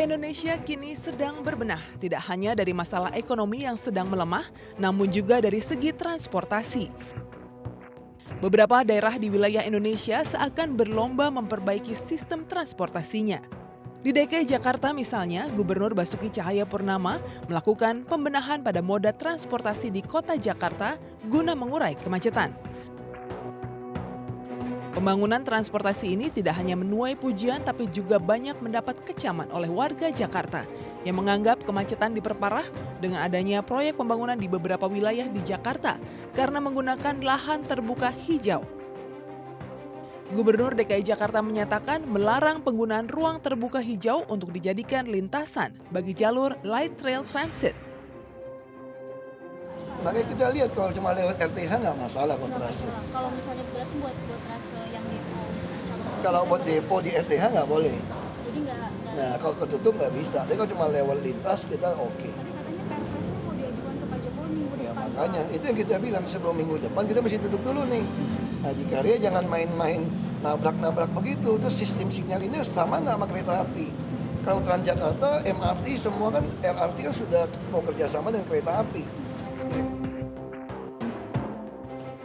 Indonesia kini sedang berbenah, tidak hanya dari masalah ekonomi yang sedang melemah, namun juga dari segi transportasi. Beberapa daerah di wilayah Indonesia seakan berlomba memperbaiki sistem transportasinya. Di DKI Jakarta misalnya, Gubernur Basuki Cahayapurnama melakukan pembenahan pada moda transportasi di kota Jakarta guna mengurai kemacetan. Pembangunan transportasi ini tidak hanya menuai pujian tapi juga banyak mendapat kecaman oleh warga Jakarta yang menganggap kemacetan diperparah dengan adanya proyek pembangunan di beberapa wilayah di Jakarta karena menggunakan lahan terbuka hijau. Gubernur DKI Jakarta menyatakan melarang penggunaan ruang terbuka hijau untuk dijadikan lintasan bagi jalur light rail transit. Makanya kita lihat kalau cuma lewat RTH nggak masalah kontrasnya. Kalau misalnya berarti buat rase yang depo. Kalau buat depo di RTH nggak boleh. Jadi nggak. Nah kalau ketutup nggak bisa. Tapi kalau cuma lewat lintas kita oke. Tapi katanya Perpresnya mau diajukan ke Pak Jokowi minggu Ya depan. makanya itu yang kita bilang sebelum minggu depan kita mesti duduk dulu nih. Nah di Karya jangan main-main nabrak-nabrak begitu. Terus sistem sinyal ini sama nggak sama kereta api. Kalau Transjakarta, MRT semua kan LRT kan sudah mau kerjasama dengan kereta api.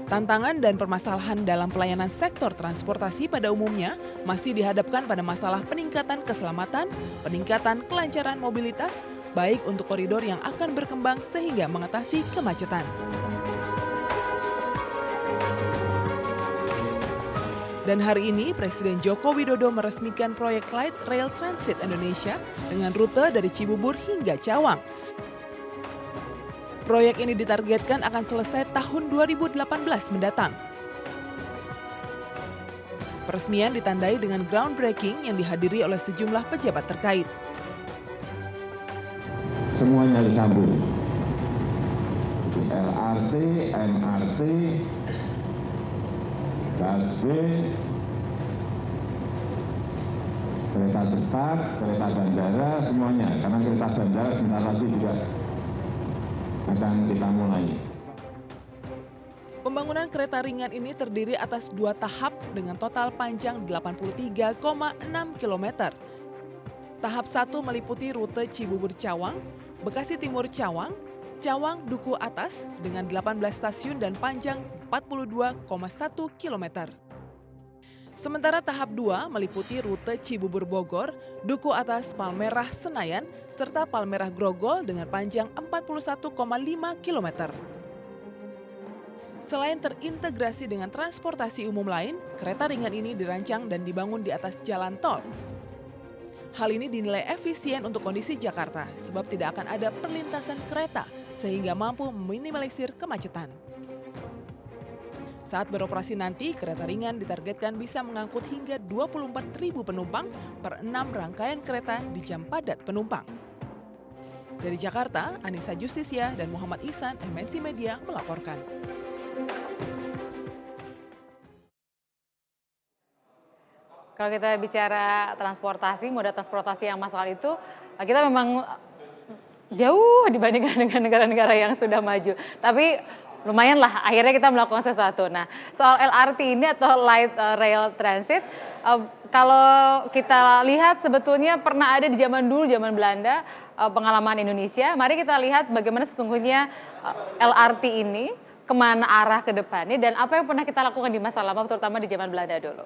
Tantangan dan permasalahan dalam pelayanan sektor transportasi pada umumnya masih dihadapkan pada masalah peningkatan keselamatan, peningkatan kelancaran mobilitas, baik untuk koridor yang akan berkembang sehingga mengatasi kemacetan. Dan hari ini Presiden Joko Widodo meresmikan proyek Light Rail Transit Indonesia dengan rute dari Cibubur hingga Cawang. Proyek ini ditargetkan akan selesai tahun 2018 mendatang. Peresmian ditandai dengan groundbreaking yang dihadiri oleh sejumlah pejabat terkait. Semuanya disambung. LRT, MRT, busway, kereta cepat, kereta bandara, semuanya. Karena kereta bandara sebentar lagi juga akan kita mulai. Pembangunan kereta ringan ini terdiri atas 2 tahap dengan total panjang 83,6 km. Tahap 1 meliputi rute Cibubur Cawang, Bekasi Timur Cawang, Cawang Duku Atas dengan 18 stasiun dan panjang 42,1 km. Sementara tahap 2 meliputi rute Cibubur Bogor, Duku Atas Palmerah Senayan, serta Palmerah Grogol dengan panjang 41,5 km. Selain terintegrasi dengan transportasi umum lain, kereta ringan ini dirancang dan dibangun di atas jalan tol. Hal ini dinilai efisien untuk kondisi Jakarta sebab tidak akan ada perlintasan kereta sehingga mampu meminimalisir kemacetan. Saat beroperasi nanti, kereta ringan ditargetkan bisa mengangkut hingga 24.000 penumpang per 6 rangkaian kereta di jam padat penumpang. Dari Jakarta, Anissa Justisia dan Muhammad Ihsan, MNC Media melaporkan. Kalau kita bicara transportasi, moda transportasi yang masalah itu, kita memang jauh dibandingkan dengan negara-negara yang sudah maju. Tapi lumayan lah, akhirnya kita melakukan sesuatu. Nah, soal LRT ini atau Light Rail Transit, kalau kita lihat sebetulnya pernah ada di zaman dulu, zaman Belanda, pengalaman Indonesia. Mari kita lihat bagaimana sesungguhnya LRT ini, kemana arah ke depannya, dan apa yang pernah kita lakukan di masa lampau, terutama di zaman Belanda dulu.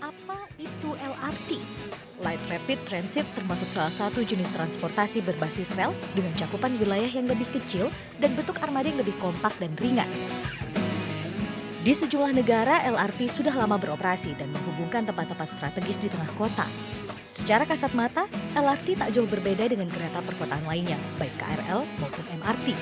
Apa itu LRT? Light Rapid Transit termasuk salah satu jenis transportasi berbasis rel dengan cakupan wilayah yang lebih kecil dan bentuk armada yang lebih kompak dan ringan. Di sejumlah negara, LRT sudah lama beroperasi dan menghubungkan tempat-tempat strategis di tengah kota. Secara kasat mata, LRT tak jauh berbeda dengan kereta perkotaan lainnya, baik KRL maupun MRT.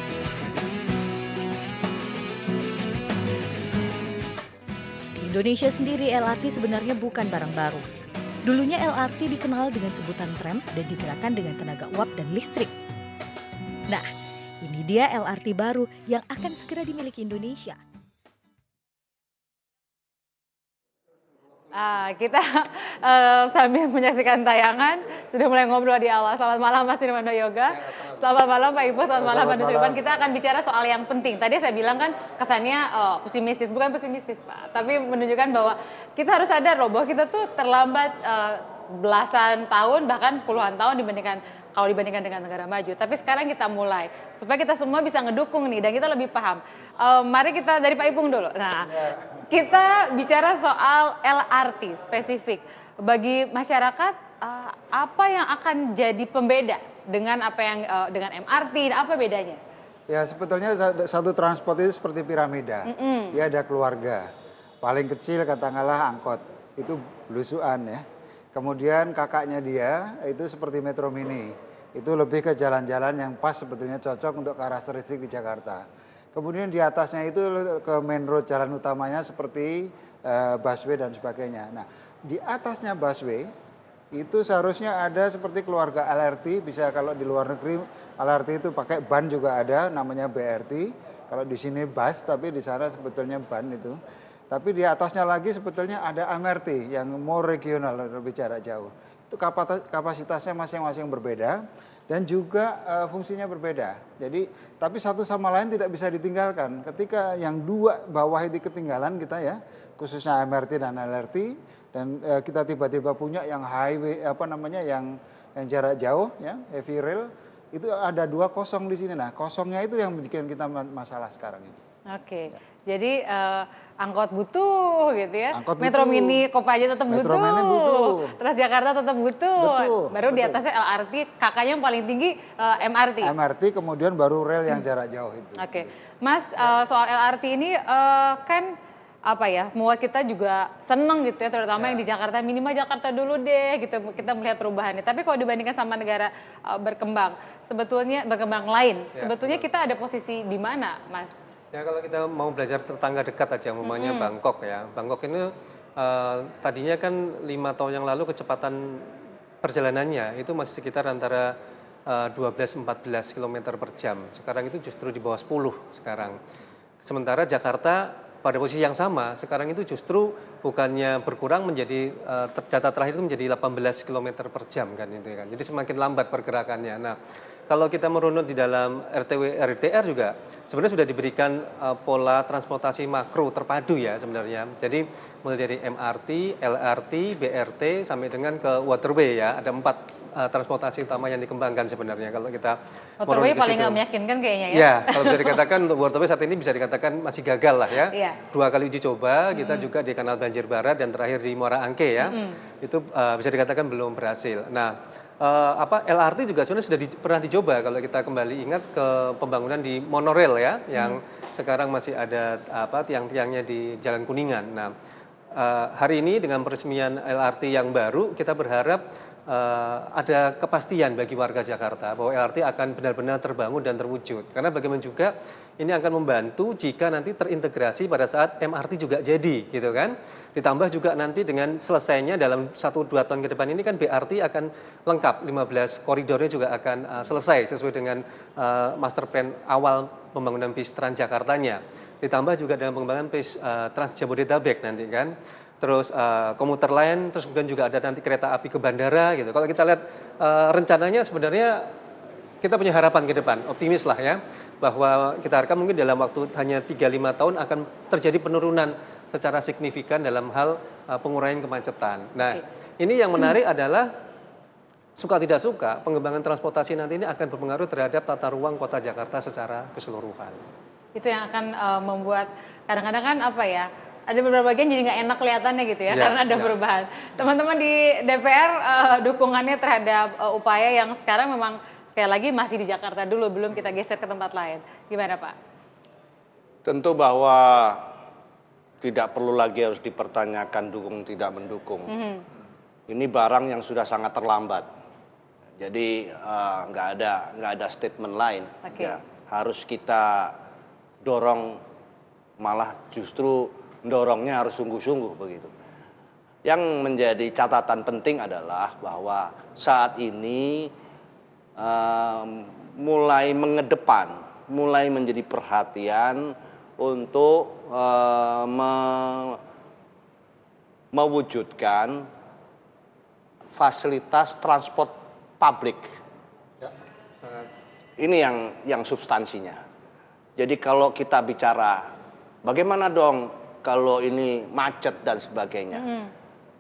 Di Indonesia sendiri, LRT sebenarnya bukan barang baru. Dulunya LRT dikenal dengan sebutan tram dan digerakkan dengan tenaga uap dan listrik. Nah, ini dia LRT baru yang akan segera dimiliki Indonesia. Kita sambil menyaksikan tayangan, sudah mulai ngobrol di awal. Selamat malam Mas Nirmando Yoga. Selamat malam Pak Ibu, selamat malam Pak Selamat Nusirwan. malam. Kita akan bicara soal yang penting. Tadi saya bilang kan kesannya pesimistis, bukan pesimistis Pak. Tapi menunjukkan bahwa kita harus sadar loh bahwa kita tuh terlambat belasan tahun bahkan puluhan tahun kalau dibandingkan dengan negara maju. Tapi sekarang kita mulai supaya kita semua bisa ngedukung nih dan kita lebih paham. Mari kita dari Pak Ipung dulu. Nah, kita bicara soal LRT spesifik bagi masyarakat. Apa yang akan jadi pembeda dengan apa yang dengan MRT? Apa bedanya? Ya sebetulnya satu transport itu seperti piramida. Dia ada keluarga. Paling kecil katakanlah angkot. Itu belusuan ya. Kemudian kakaknya dia itu seperti Metro Mini. Itu lebih ke jalan-jalan yang pas sebetulnya cocok untuk karakteristik di Jakarta. Kemudian di atasnya itu ke main road jalan utamanya seperti busway dan sebagainya. Nah di atasnya busway itu seharusnya ada seperti keluarga LRT, bisa kalau di luar negeri LRT itu pakai ban juga ada, namanya BRT. Kalau di sini bus, tapi di sana sebetulnya ban itu. Tapi di atasnya lagi sebetulnya ada MRT yang more regional, lebih jarak jauh. Itu kapasitasnya masing-masing berbeda dan juga fungsinya berbeda. Jadi, tapi satu sama lain tidak bisa ditinggalkan. Ketika yang dua bawah itu ketinggalan kita ya, khususnya MRT dan LRT. Dan kita tiba-tiba punya yang highway yang jarak jauh ya heavy rail itu ada 2 kosong di sini. Nah kosongnya itu yang bikin kita masalah sekarang ini. Oke, jadi angkot butuh gitu ya. Angkot Metro butuh. Mini Kopaja tetap Metro butuh. Mini butuh. Transjakarta tetap butuh. Baru di atasnya LRT, kakaknya yang paling tinggi MRT. MRT kemudian baru rel yang jarak jauh itu. Oke, Mas soal LRT ini kan membuat kita juga seneng gitu ya, terutama yang di Jakarta, minimal Jakarta dulu deh gitu, kita melihat perubahannya. Tapi kalau dibandingkan sama negara berkembang lain, sebetulnya kita ada posisi di mana, Mas? Ya kalau kita mau belajar tetangga dekat aja, umpamanya Bangkok ya. Bangkok ini tadinya kan 5 tahun yang lalu kecepatan perjalanannya itu masih sekitar antara 12-14 km per jam. Sekarang itu justru di bawah 10 sekarang. Sementara Jakarta pada posisi yang sama, sekarang itu justru bukannya berkurang menjadi, data terakhir itu menjadi 18 km per jam kan itu kan. Jadi semakin lambat pergerakannya. Nah, kalau kita merunut di dalam RTR juga sebenarnya sudah diberikan pola transportasi makro terpadu ya sebenarnya. Jadi mulai dari MRT, LRT, BRT sampai dengan ke waterway ya. Ada 4 transportasi utama yang dikembangkan sebenarnya kalau kita waterway paling nggak meyakinkan kayaknya ya. Ya, kalau bisa dikatakan untuk waterway saat ini bisa dikatakan masih gagal lah ya. Iya. 2 kali uji coba, kita juga di Kanal Banjir Barat dan terakhir di Muara Angke ya. Itu bisa dikatakan belum berhasil. Nah, LRT juga sebenarnya sudah pernah dicoba kalau kita kembali ingat ke pembangunan di monorail ya, yang sekarang masih ada tiang-tiangnya di Jalan Kuningan. Nah, hari ini dengan peresmian LRT yang baru, kita berharap ada kepastian bagi warga Jakarta bahwa LRT akan benar-benar terbangun dan terwujud. Karena bagaimana juga ini akan membantu jika nanti terintegrasi pada saat MRT juga jadi, gitu kan. Ditambah juga nanti dengan selesainya dalam 1-2 tahun ke depan ini kan BRT akan lengkap, 15 koridornya juga akan selesai sesuai dengan master plan awal pembangunan bis Transjakartanya. Ditambah juga dengan pengembangan bis Trans Jabodetabek nanti kan. Terus komuter lain, terus kemudian juga ada nanti kereta api ke bandara gitu. Kalau kita lihat rencananya sebenarnya kita punya harapan ke depan, optimis lah ya, bahwa kita harapkan mungkin dalam waktu hanya 3-5 tahun akan terjadi penurunan secara signifikan dalam hal pengurangan kemacetan. Nah, ini yang menarik adalah suka tidak suka pengembangan transportasi nanti ini akan berpengaruh terhadap tata ruang kota Jakarta secara keseluruhan. Itu yang akan membuat kadang-kadang kan ada beberapa bagian jadi nggak enak kelihatannya gitu ya, karena ada perubahan. Teman-teman di DPR dukungannya terhadap upaya yang sekarang memang sekali lagi masih di Jakarta dulu, belum kita geser ke tempat lain. Gimana Pak? Tentu bahwa tidak perlu lagi harus dipertanyakan dukung tidak mendukung. Ini barang yang sudah sangat terlambat. Jadi nggak ada statement lain. Ya, harus kita dorong, malah justru mendorongnya harus sungguh-sungguh begitu. Yang menjadi catatan penting adalah bahwa saat ini mulai mulai menjadi perhatian untuk mewujudkan fasilitas transport publik. Ini yang substansinya. Jadi kalau kita bicara bagaimana dong kalau ini macet dan sebagainya.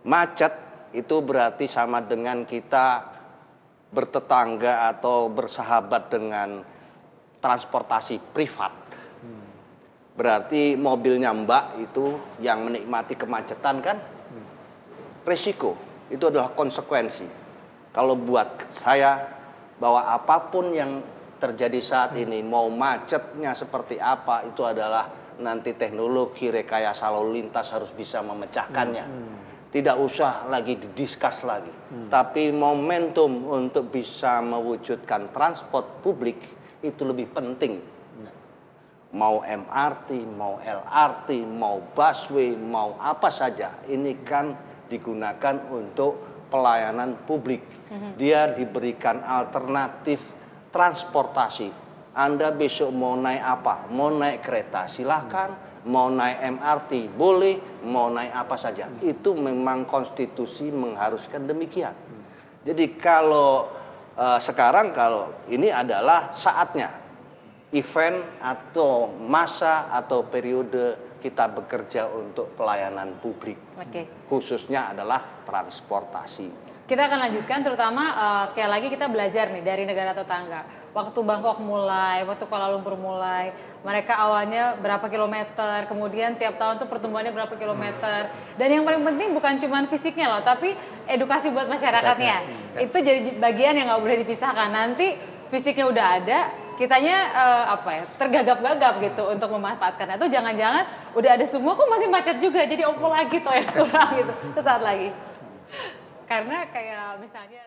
Macet itu berarti sama dengan kita bertetangga atau bersahabat dengan transportasi privat. Berarti mobilnya Mbak itu yang menikmati kemacetan kan resiko. Itu adalah konsekuensi. Kalau buat saya bahwa apapun yang terjadi saat ini, mau macetnya seperti apa, itu adalah nanti teknologi rekayasa lalu lintas harus bisa memecahkannya. Tidak usah lagi didiskus lagi. Tapi momentum untuk bisa mewujudkan transport publik itu lebih penting. Mau MRT, mau LRT, mau busway, mau apa saja. Ini kan digunakan untuk pelayanan publik. Dia diberikan alternatif transportasi. Anda besok mau naik apa? Mau naik kereta, silahkan. Mau naik MRT, boleh. Mau naik apa saja. Itu memang konstitusi mengharuskan demikian. Jadi kalau sekarang kalau ini adalah saatnya. Event atau masa atau periode kita bekerja untuk pelayanan publik. Khususnya adalah transportasi. Kita akan lanjutkan terutama sekali lagi kita belajar nih dari negara tetangga. Waktu Bangkok mulai, waktu Kuala Lumpur mulai, mereka awalnya berapa kilometer, kemudian tiap tahun tuh pertumbuhannya berapa kilometer. Dan yang paling penting bukan cuma fisiknya loh, tapi edukasi buat masyarakatnya. Itu jadi bagian yang nggak boleh dipisahkan. Nanti fisiknya udah ada, kitanya tergagap-gagap gitu untuk memanfaatkan. Itu jangan-jangan udah ada semua kok masih macet juga, jadi opo lagi toh yang kurang gitu sesaat lagi. Karena kayak misalnya